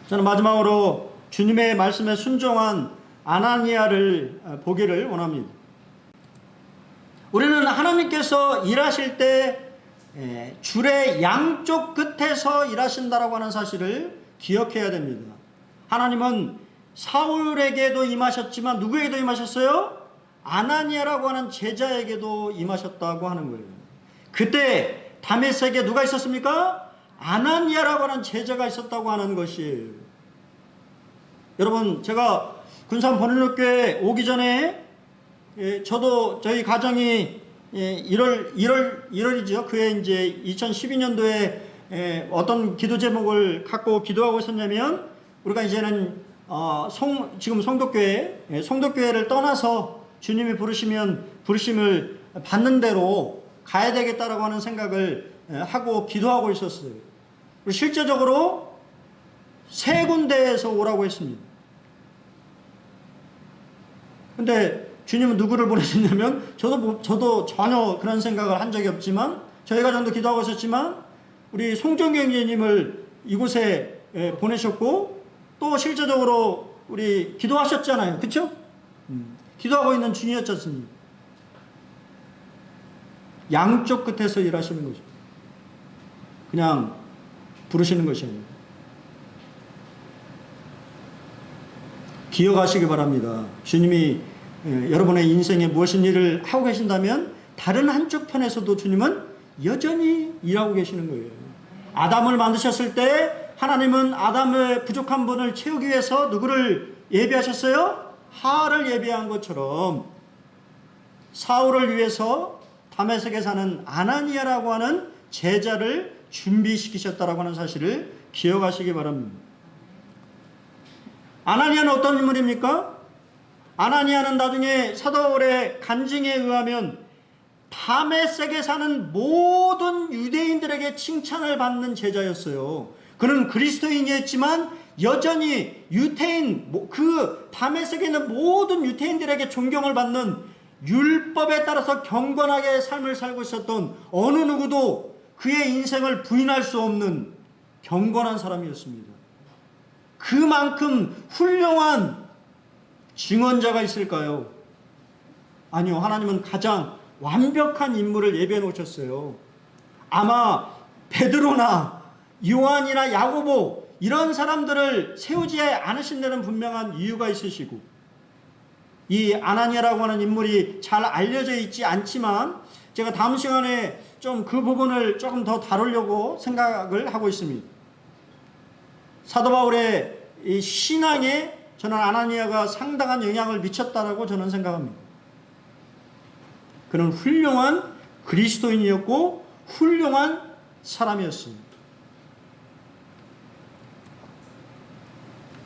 저는 마지막으로 주님의 말씀에 순종한 아나니아를 보기를 원합니다. 우리는 하나님께서 일하실 때 줄의 양쪽 끝에서 일하신다라고 하는 사실을 기억해야 됩니다. 하나님은 사울에게도 임하셨지만 누구에게도 임하셨어요? 아나니아라고 하는 제자에게도 임하셨다고 하는 거예요. 그때 다메섹에 누가 있었습니까? 아나니아라고 하는 제자가 있었다고 하는 것이에요. 여러분, 제가 군산 번일교회 오기 전에 저도 저희 가정이 1월이죠. 그해 이제 2012년도에 어떤 기도 제목을 갖고 기도하고 있었냐면, 우리가 이제는 지금 송도교회를 떠나서 주님이 부르심을 받는 대로 가야 되겠다라고 하는 생각을 하고 기도하고 있었어요. 실제적으로 3군데에서 오라고 했습니다. 근데 주님은 누구를 보내셨냐면, 저도 전혀 그런 생각을 한 적이 없지만, 저희 가정도 기도하고 있었지만, 우리 송정경 교수님을 이곳에 보내셨고, 또 실제적으로 우리 기도하셨잖아요. 그쵸? 기도하고 있는 중이었지 않습니까? 양쪽 끝에서 일하시는 거죠. 그냥 부르시는 것이 아니에요. 기억하시기 바랍니다. 주님이 여러분의 인생에 무엇인 일을 하고 계신다면 다른 한쪽 편에서도 주님은 여전히 일하고 계시는 거예요. 아담을 만드셨을 때 하나님은 아담의 부족한 분을 채우기 위해서 누구를 예비하셨어요? 하를 예비한 것처럼 사울을 위해서 다메섹에 사는 아나니아라고 하는 제자를 준비시키셨다라고 하는 사실을 기억하시기 바랍니다. 아나니아는 어떤 인물입니까? 아나니아는 나중에 사도 바울의 간증에 의하면 다메섹에 사는 모든 유대인들에게 칭찬을 받는 제자였어요. 그는 그리스도인이었지만 여전히 유태인, 그 다메섹에 있는 모든 유태인들에게 존경을 받는, 율법에 따라서 경건하게 삶을 살고 있었던 어느 누구도 그의 인생을 부인할 수 없는 경건한 사람이었습니다. 그만큼 훌륭한 증언자가 있을까요? 아니요. 하나님은 가장 완벽한 인물을 예비해 놓으셨어요. 아마 베드로나 요한이나 야고보 이런 사람들을 세우지 않으신 데는 분명한 이유가 있으시고, 이 아나니아라고 하는 인물이 잘 알려져 있지 않지만 제가 다음 시간에 좀 그 부분을 조금 더 다루려고 생각을 하고 있습니다. 사도 바울의 이 신앙에 저는 아나니아가 상당한 영향을 미쳤다라고 저는 생각합니다. 그는 훌륭한 그리스도인이었고 훌륭한 사람이었습니다.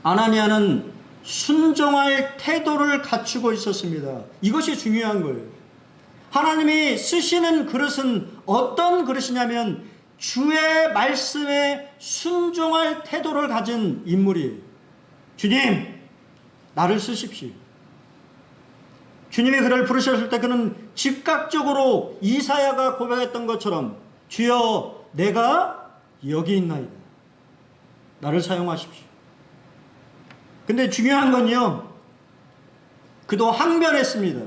아나니아는 순종할 태도를 갖추고 있었습니다. 이것이 중요한 거예요. 하나님이 쓰시는 그릇은 어떤 그릇이냐면 주의 말씀에 순종할 태도를 가진 인물이에요. 주님, 나를 쓰십시오. 주님이 그를 부르셨을 때 그는 즉각적으로 이사야가 고백했던 것처럼 주여 내가 여기 있나이다. 나를 사용하십시오. 근데 중요한 건요, 그도 항변했습니다.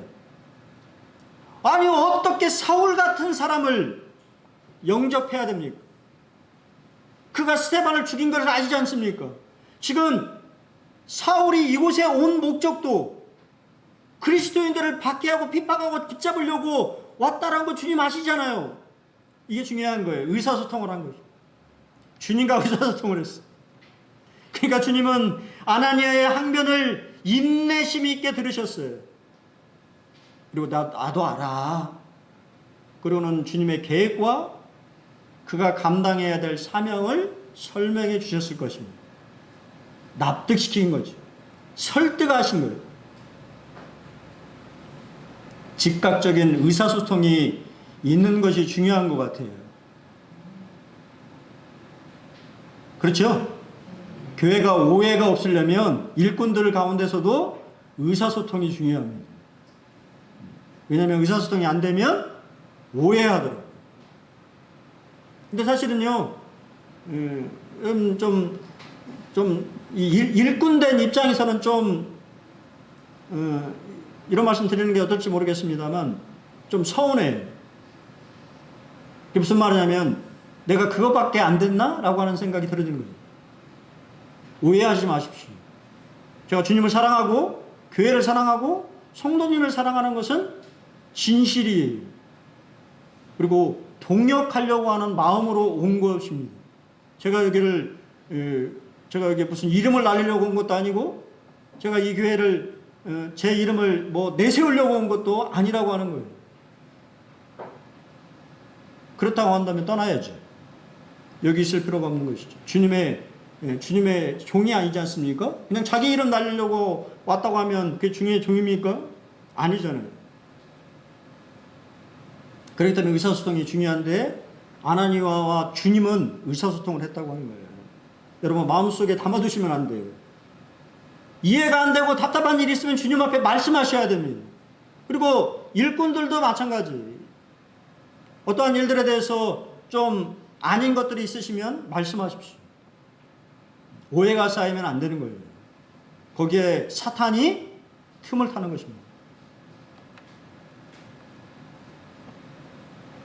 아니 어떻게 사울 같은 사람을 영접해야 됩니까? 그가 스데반을 죽인 것을 아시지 않습니까? 지금 사울이 이곳에 온 목적도 그리스도인들을 박해하고 핍박하고 붙잡으려고 왔다라는 거 주님 아시잖아요. 이게 중요한 거예요. 의사소통을 한 거죠. 주님과 의사소통을 했어. 그러니까 주님은 아나니아의 항변을 인내심 있게 들으셨어요. 그리고 나도 알아. 그리고는 주님의 계획과 그가 감당해야 될 사명을 설명해 주셨을 것입니다. 납득시킨 거죠. 설득하신 거예요. 즉각적인 의사소통이 있는 것이 중요한 것 같아요. 그렇죠? 교회가 오해가 없으려면 일꾼들 가운데서도 의사소통이 중요합니다. 왜냐하면 의사소통이 안 되면 오해하더라고요. 근데 사실은요, 일꾼된 입장에서는 이런 말씀 드리는 게 어떨지 모르겠습니다만, 좀 서운해요. 그게 무슨 말이냐면, 내가 그거밖에 안 됐나? 라고 하는 생각이 들어지는 거예요. 오해하지 마십시오. 제가 주님을 사랑하고, 교회를 사랑하고, 성도님을 사랑하는 것은 진실이에요. 그리고 동역하려고 하는 마음으로 온 것입니다. 제가 여기 무슨 이름을 날리려고 온 것도 아니고, 제가 이 교회를, 제 이름을 내세우려고 온 것도 아니라고 하는 거예요. 그렇다고 한다면 떠나야죠. 여기 있을 필요가 없는 것이죠. 주님의 종이 아니지 않습니까? 그냥 자기 이름 날리려고 왔다고 하면 그게 주님의 종입니까? 아니잖아요. 그렇기 때문에 의사소통이 중요한데 아나니아와 주님은 의사소통을 했다고 하는 거예요. 여러분 마음속에 담아두시면 안 돼요. 이해가 안 되고 답답한 일이 있으면 주님 앞에 말씀하셔야 됩니다. 그리고 일꾼들도 마찬가지. 어떠한 일들에 대해서 좀 아닌 것들이 있으시면 말씀하십시오. 오해가 쌓이면 안 되는 거예요. 거기에 사탄이 틈을 타는 것입니다.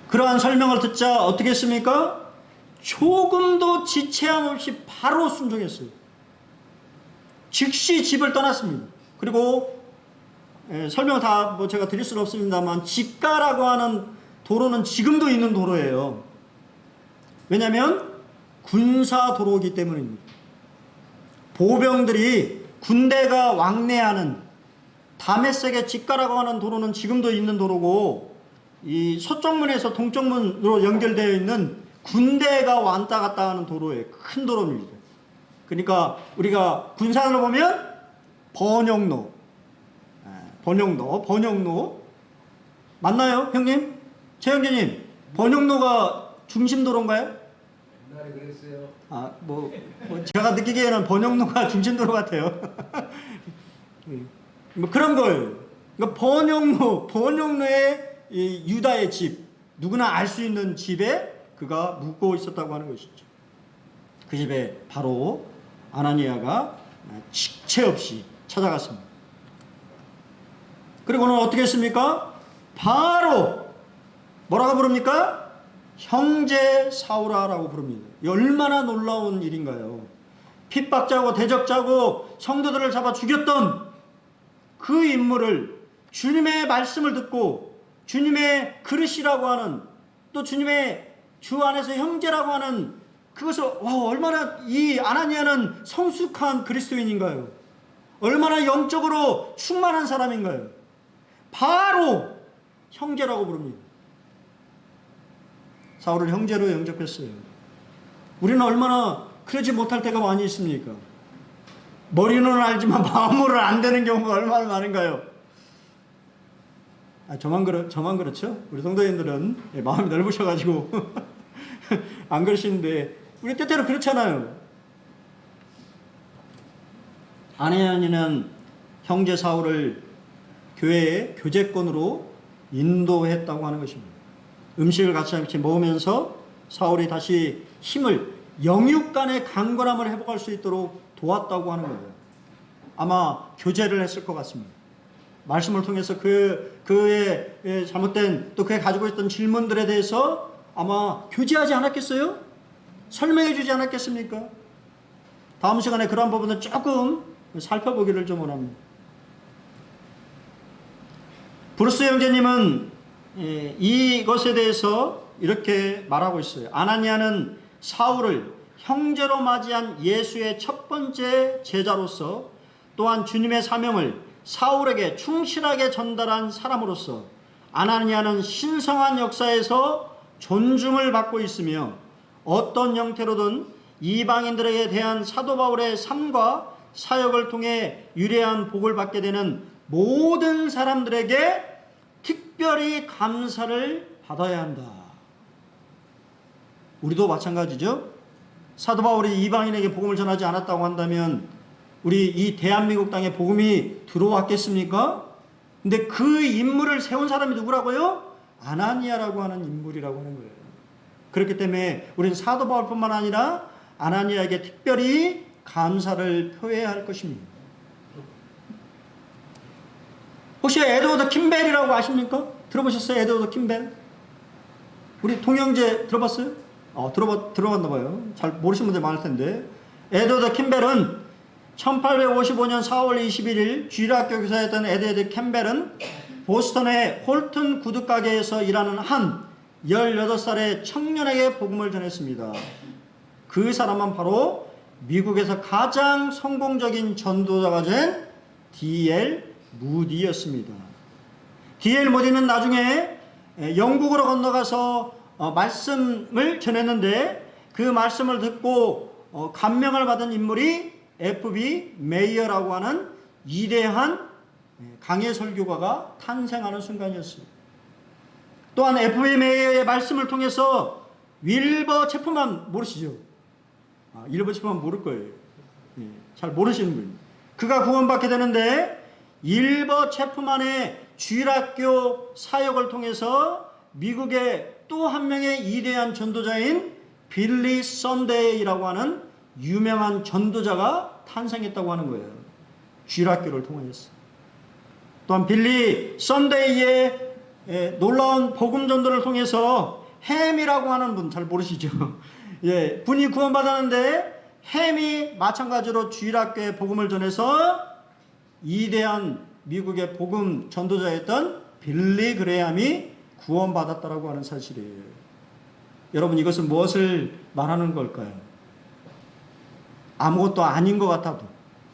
그러한 설명을 듣자 어떻게 했습니까? 조금도 지체함 없이 바로 순종했어요. 즉시 집을 떠났습니다. 그리고 설명을 다 제가 드릴 수는 없습니다만 직가라고 하는 도로는 지금도 있는 도로예요. 왜냐하면 군사 도로이기 때문입니다. 보병들이 군대가 왕래하는 다메섹의 직가라고 하는 도로는 지금도 있는 도로고, 이 서쪽문에서 동쪽문으로 연결되어 있는 군대가 왔다 갔다 하는 도로예요. 큰 도로입니다. 그러니까 우리가 군산으로 보면 번영로 맞나요, 형님? 최형제님, 번영로가 중심도로인가요?
옛날에 그랬어요.
제가 느끼기에는 번영로가 중심도로 같아요. 그런 거예요. 그러니까 번영로에 이 유다의 집, 누구나 알 수 있는 집에 그가 묵고 있었다고 하는 것이죠. 그 집에 바로 아나니아가 지체 없이 찾아갔습니다. 그리고는 어떻게 했습니까? 바로 뭐라고 부릅니까? 형제 사울아라고 부릅니다. 얼마나 놀라운 일인가요? 핍박자고 대적자고 성도들을 잡아 죽였던 그 인물을 주님의 말씀을 듣고 주님의 그릇이라고 하는, 또 주님의 주 안에서 형제라고 하는 그것을 얼마나 이 아나니아는 성숙한 그리스도인인가요? 얼마나 영적으로 충만한 사람인가요? 바로 형제라고 부릅니다. 사울을 형제로 영접했어요. 우리는 얼마나 그러지 못할 때가 많이 있습니까? 머리는 알지만 마음으로는 안 되는 경우가 얼마나 많은가요? 저만 그렇죠? 우리 성도님들은 마음이 넓으셔가지고 안 그러시는데 우리 때때로 그렇잖아요. 아나니아는 형제 사울을 교회의 교제권으로 인도했다고 하는 것입니다. 음식을 같이 먹으면서 사울이 다시 힘을, 영육 간의 강건함을 회복할 수 있도록 도왔다고 하는 거예요. 아마 교제를 했을 것 같습니다. 말씀을 통해서 그의 잘못된, 또 그의 가지고 있던 질문들에 대해서 아마 교제하지 않았겠어요? 설명해 주지 않았겠습니까? 다음 시간에 그러한 부분을 조금 살펴보기를 좀 원합니다. 브루스 형제님은 이것에 대해서 이렇게 말하고 있어요. 아나니아는 사울을 형제로 맞이한 예수의 첫 번째 제자로서, 또한 주님의 사명을 사울에게 충실하게 전달한 사람으로서 아나니아는 신성한 역사에서 존중을 받고 있으며, 어떤 형태로든 이방인들에게 대한 사도 바울의 삶과 사역을 통해 유래한 복을 받게 되는 모든 사람들에게 특별히 감사를 받아야 한다. 우리도 마찬가지죠. 사도 바울이 이방인에게 복음을 전하지 않았다고 한다면 우리 이 대한민국 땅에 복음이 들어왔겠습니까? 근데 그 인물을 세운 사람이 누구라고요? 아나니아라고 하는 인물이라고 하는 거예요. 그렇기 때문에 우리는 사도 바울뿐만 아니라 아나니아에게 특별히 감사를 표해야 할 것입니다. 혹시 에드워드 킴벨이라고 아십니까? 들어보셨어요? 에드워드 킴벨? 우리 통영제 들어봤어요? 들어봤나 봐요. 잘 모르시는 분들 많을 텐데. 에드워드 킴벨은 1855년 4월 21일 주일학교 교사였던 에드워드 캠벨은 보스턴의 홀튼 구두가게에서 일하는 한 18살의 청년에게 복음을 전했습니다. 그 사람은 바로 미국에서 가장 성공적인 전도자가 된 D.L. 무디였습니다. D.L. 무디는 나중에 영국으로 건너가서 말씀을 전했는데, 그 말씀을 듣고 감명을 받은 인물이 F.B. 메이어라고 하는 위대한 강해 설교가가 탄생하는 순간이었습니다. 또한 F.B. 메이어의 말씀을 통해서 윌버 체프만 모르시죠? 윌버 체프만 모를 거예요. 잘 모르시는 분입니다. 그가 구원받게 되는데, 윌버 체프만의 주일학교 사역을 통해서 미국의 또 한 명의 위대한 전도자인 빌리 선데이라고 하는 유명한 전도자가 탄생했다고 하는 거예요. 주일학교를 통해서. 또한 빌리 선데이의 놀라운 복음 전도를 통해서 햄이라고 하는 분 잘 모르시죠? 분이 구원받았는데, 햄이 마찬가지로 주일학교에 복음을 전해서 위대한 미국의 복음 전도자였던 빌리 그레함이 구원받았다라고 하는 사실이에요. 여러분, 이것은 무엇을 말하는 걸까요? 아무것도 아닌 것 같아도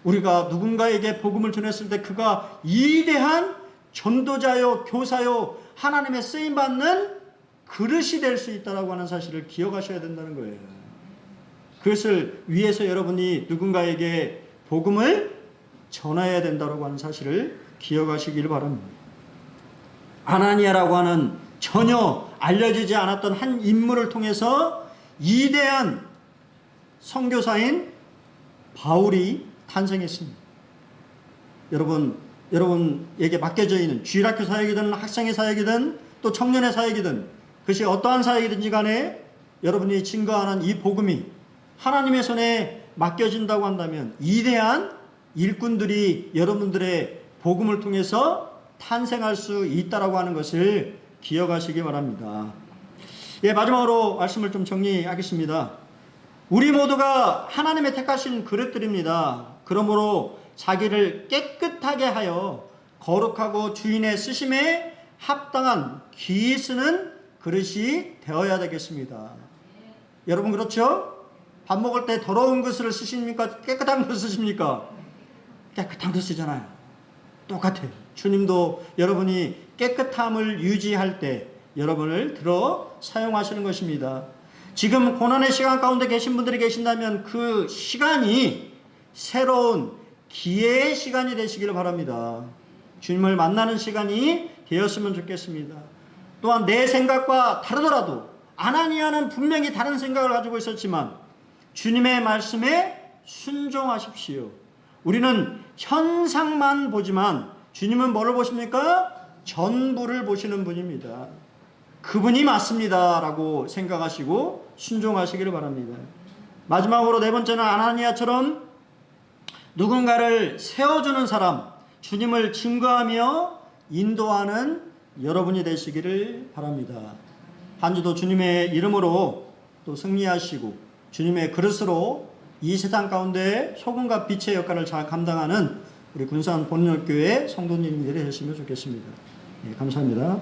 우리가 누군가에게 복음을 전했을 때 그가 위대한 전도자요, 교사요, 하나님의 쓰임받는 그릇이 될 수 있다라고 하는 사실을 기억하셔야 된다는 거예요. 그것을 위해서 여러분이 누군가에게 복음을 전해야 된다고 하는 사실을 기억하시길 바랍니다. 아나니아라고 하는 전혀 알려지지 않았던 한 인물을 통해서 위대한 선교사인 바울이 탄생했습니다. 여러분에게 맡겨져 있는 주일학교 사역이든 학생의 사역이든 또 청년의 사역이든, 그것이 어떠한 사역이든지 간에 여러분이 증거하는 이 복음이 하나님의 손에 맡겨진다고 한다면 위대한 일꾼들이 여러분들의 복음을 통해서 탄생할 수 있다라고 하는 것을 기억하시기 바랍니다. 마지막으로 말씀을 좀 정리하겠습니다. 우리 모두가 하나님의 택하신 그릇들입니다. 그러므로 자기를 깨끗하게 하여 거룩하고 주인의 쓰심에 합당한 귀 쓰는 그릇이 되어야 되겠습니다. 여러분, 그렇죠? 밥 먹을 때 더러운 것을 쓰십니까? 깨끗한 걸 쓰십니까? 깨끗한 거 쓰잖아요. 똑같아요. 주님도 여러분이 깨끗함을 유지할 때 여러분을 들어 사용하시는 것입니다. 지금 고난의 시간 가운데 계신 분들이 계신다면 그 시간이 새로운 기회의 시간이 되시기를 바랍니다. 주님을 만나는 시간이 되었으면 좋겠습니다. 또한 내 생각과 다르더라도 아나니아는 분명히 다른 생각을 가지고 있었지만 주님의 말씀에 순종하십시오. 우리는 현상만 보지만 주님은 뭐를 보십니까? 전부를 보시는 분입니다. 그분이 맞습니다 라고 생각하시고 순종하시기를 바랍니다. 마지막으로 네 번째는 아나니아처럼 누군가를 세워주는 사람, 주님을 증거하며 인도하는 여러분이 되시기를 바랍니다. 한 주도 주님의 이름으로 또 승리하시고 주님의 그릇으로 이 세상 가운데 소금과 빛의 역할을 잘 감당하는 우리 군산 본역교회 성도님들이 되시면 좋겠습니다. 네, 감사합니다.